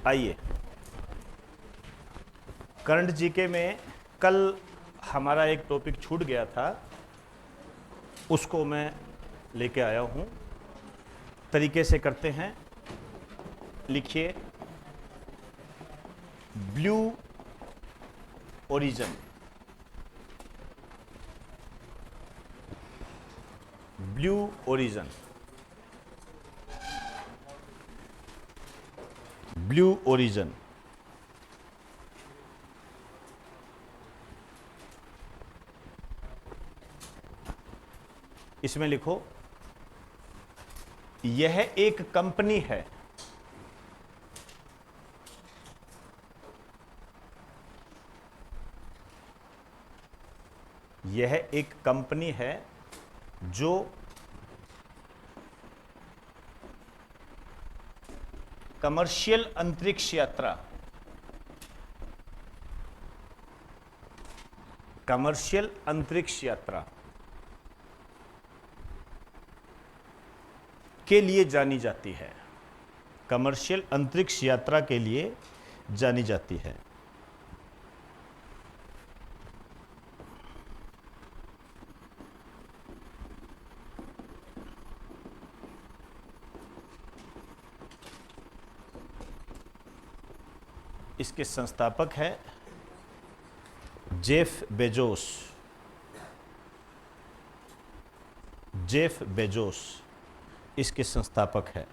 आइए, current GK में कल हमारा एक टॉपिक छूट गया था, उसको मैं लेके आया हूं। तरीके से करते हैं। लिखिए, blue origin. Blue origin, blue origin. इसमें लिखो, यह एक कंपनी है। यह एक कंपनी है जो कमर्शियल अंतरिक्ष यात्रा, कमर्शियल अंतरिक्ष यात्रा के लिए जानी जाती है। कमर्शियल अंतरिक्ष यात्रा के लिए जानी जाती है। इसके संस्थापक है जेफ बेजोस। जेफ बेजोस इसके संस्थापक है।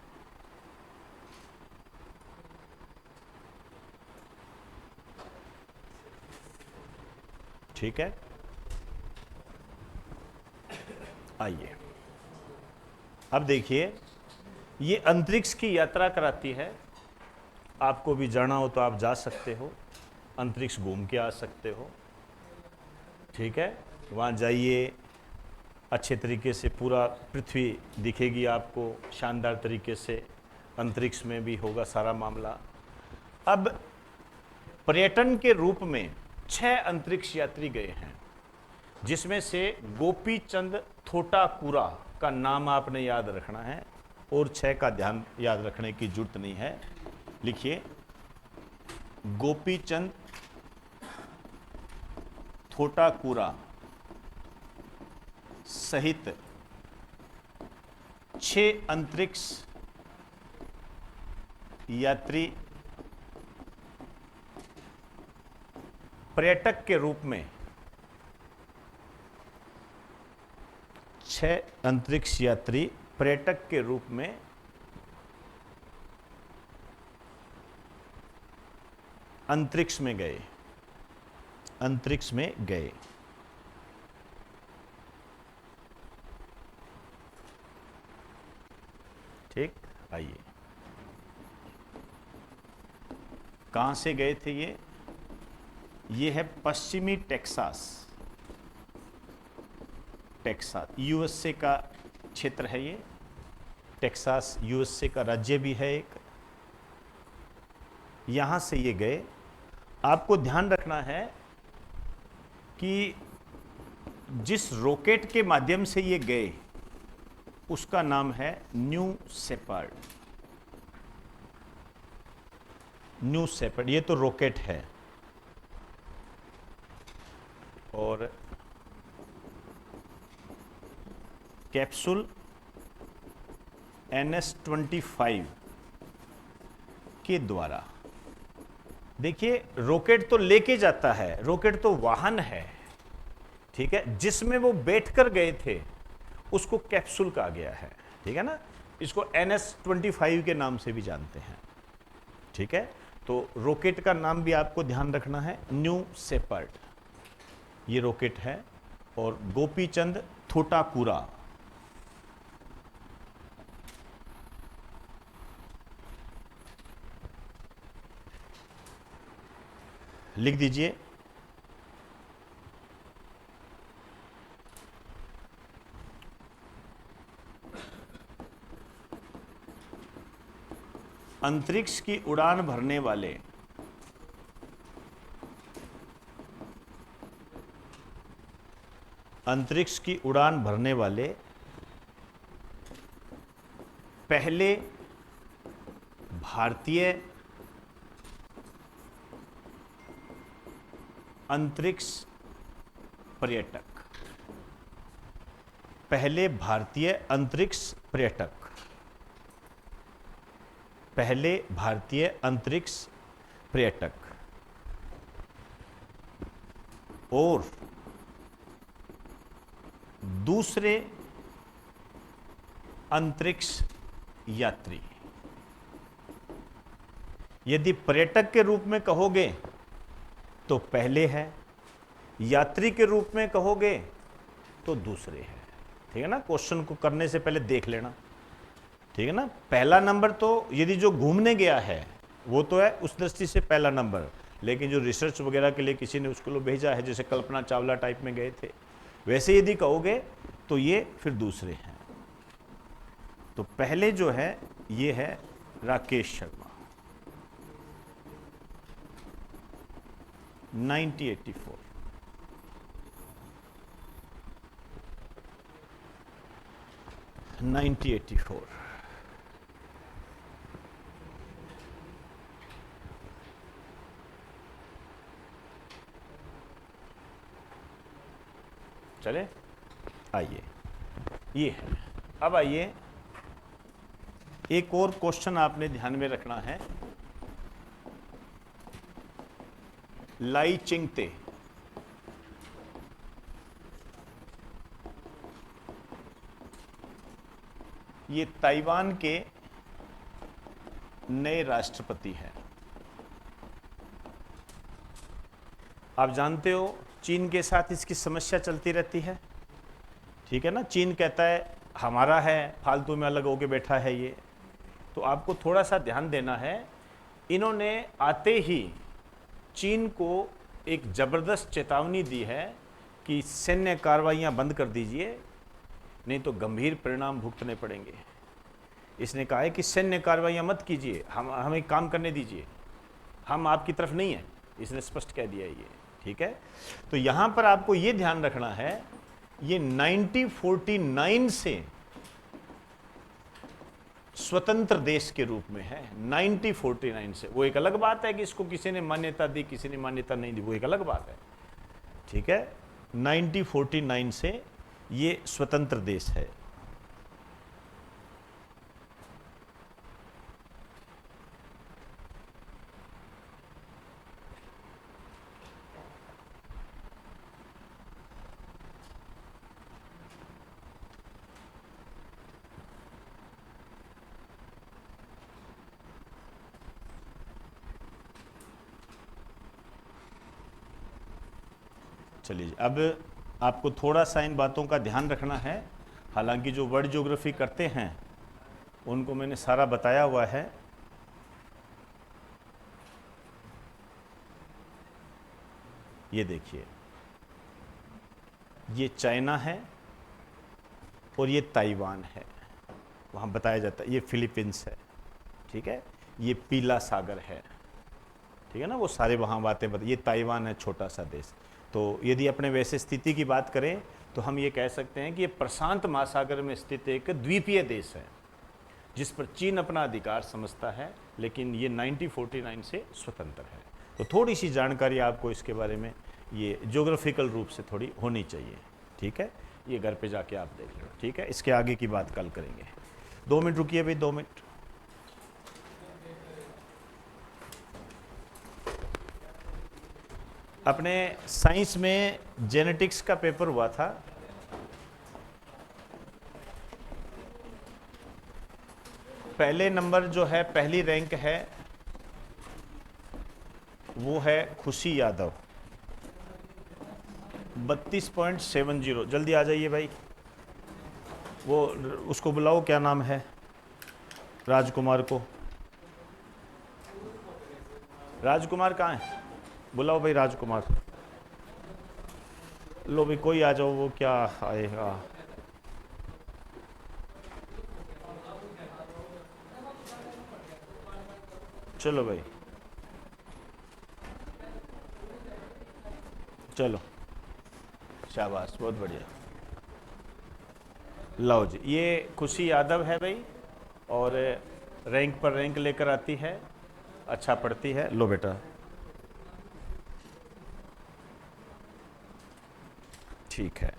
ठीक है, आइए अब देखिए, ये अंतरिक्ष की यात्रा कराती है। आपको भी जाना हो तो आप जा सकते हो, अंतरिक्ष घूम के आ सकते हो। ठीक है, वहाँ जाइए, अच्छे तरीके से पूरा पृथ्वी दिखेगी आपको, शानदार तरीके से। अंतरिक्ष में भी होगा सारा मामला। अब पर्यटन के रूप में 6 अंतरिक्ष यात्री गए हैं, जिसमें से गोपी चंद थोटाकुरा का नाम आपने याद रखना है, और 6 का ध्यान याद रखने की जरूरत नहीं है। लिखिए, गोपी चंद थोटाकुरा सहित 6 अंतरिक्ष यात्री पर्यटक के रूप में, 6 अंतरिक्ष यात्री पर्यटक के रूप में अंतरिक्ष में गए। अंतरिक्ष में गए। ठीक, आइए, कहां से गए थे ये है पश्चिमी टेक्सास। टेक्सास यूएसए का क्षेत्र है ये। टेक्सास यूएसए का राज्य भी है एक। यहां से ये गए। आपको ध्यान रखना है कि जिस रॉकेट के माध्यम से ये गए उसका नाम है न्यू शेपर्ड। न्यू शेपर्ड, ये तो रॉकेट है। और कैप्सूल NS-25 के द्वारा, देखिए रॉकेट तो लेके जाता है, रॉकेट तो वाहन है, ठीक है, जिसमें वो बैठकर गए थे उसको कैप्सूल कहा गया है। ठीक है ना, इसको NS-25 के नाम से भी जानते हैं। ठीक है, तो रॉकेट का नाम भी आपको ध्यान रखना है, न्यू शेपर्ड ये रॉकेट है। और गोपी चंद थोटाकुरा, लिख दीजिए, अंतरिक्ष की उड़ान भरने वाले अंतरिक्ष की उड़ान भरने वाले पहले भारतीय अंतरिक्ष पर्यटक, पहले भारतीय अंतरिक्ष पर्यटक, पहले भारतीय अंतरिक्ष पर्यटक और दूसरे अंतरिक्ष यात्री। यदि पर्यटक के रूप में कहोगे तो पहले है, यात्री के रूप में कहोगे तो दूसरे है। ठीक है ना, क्वेश्चन को करने से पहले देख लेना। ठीक है ना, पहला नंबर तो यदि जो घूमने गया है वो तो है, उस दृष्टि से पहला नंबर, लेकिन जो रिसर्च वगैरह के लिए किसी ने उसको भेजा है, जैसे कल्पना चावला टाइप में गए थे, वैसे यदि कहोगे तो ये फिर दूसरे हैं। तो पहले जो है ये है राकेश शर्मा 1984। चले, आइए, ये है। अब आइए, एक और क्वेश्चन आपने ध्यान में रखना है। लाई चिंगते, ये ताइवान के नए राष्ट्रपति हैं। आप जानते हो चीन के साथ इसकी समस्या चलती रहती है। ठीक है ना, चीन कहता है हमारा है, फालतू में अलग होके बैठा है ये। तो आपको थोड़ा सा ध्यान देना है। इन्होंने आते ही चीन को एक जबरदस्त चेतावनी दी है कि सैन्य कार्रवाइयां बंद कर दीजिए, नहीं तो गंभीर परिणाम भुगतने पड़ेंगे। इसने कहा है कि सैन्य कार्रवाइयां मत कीजिए, हमें काम करने दीजिए, हम आपकी तरफ नहीं है। इसने स्पष्ट कह दिया ये। ठीक है, तो यहां पर आपको ये ध्यान रखना है, ये 1949 से स्वतंत्र देश के रूप में है। 1949 से। वो एक अलग बात है कि इसको किसी ने मान्यता दी, किसी ने मान्यता नहीं दी, वो एक अलग बात है। ठीक है, 1949 से ये स्वतंत्र देश है। चलिए, अब आपको थोड़ा सा इन बातों का ध्यान रखना है। हालांकि जो वर्ल्ड ज्योग्राफी करते हैं उनको मैंने सारा बताया हुआ है। ये देखिए, ये चाइना है और ये ताइवान है, वहाँ बताया जाता है। ये फिलीपींस है। ठीक है, ये पीला सागर है। ठीक है ना, वो सारे वहाँ बातें ये ताइवान है, छोटा सा देश। तो यदि अपने वैसे स्थिति की बात करें तो हम ये कह सकते हैं कि ये प्रशांत महासागर में स्थित एक द्वीपीय देश है, जिस पर चीन अपना अधिकार समझता है, लेकिन ये 1949 से स्वतंत्र है। तो थोड़ी सी जानकारी आपको इसके बारे में ये ज्योग्राफिकल रूप से थोड़ी होनी चाहिए। ठीक है, ये घर पे जाके आप देख लो। ठीक है, इसके आगे की बात कल करेंगे। 2 मिनट रुकिए भाई, 2 मिनट। अपने साइंस में जेनेटिक्स का पेपर हुआ था। पहले नंबर जो है, पहली रैंक है, वो है खुशी यादव 32.70। जल्दी आ जाइए भाई, वो उसको बुलाओ, क्या नाम है, राजकुमार को। राजकुमार कहाँ है? बुलाओ भाई राजकुमार। लो भाई, कोई आ जाओ, वो क्या आएगा। चलो भाई, चलो, शाबाश, बहुत बढ़िया। लो जी, ये खुशी यादव है भाई, और रैंक पर रैंक लेकर आती है, अच्छा पढ़ती है। लो बेटा, ठीक है।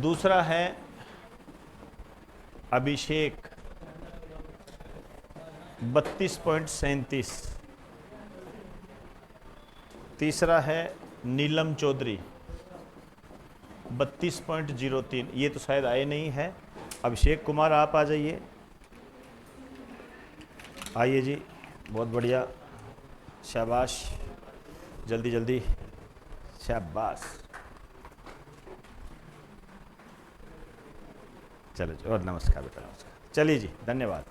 दूसरा है अभिषेक 32.37। तीसरा है नीलम चौधरी 32.03। ये तो शायद आए नहीं है। अभिषेक कुमार आप आ जाइए, आइए जी, बहुत बढ़िया, शाबाश, जल्दी जल्दी, शाबाश। चलो जी, और नमस्कार बेटा, नमस्कार। चलिए जी, धन्यवाद।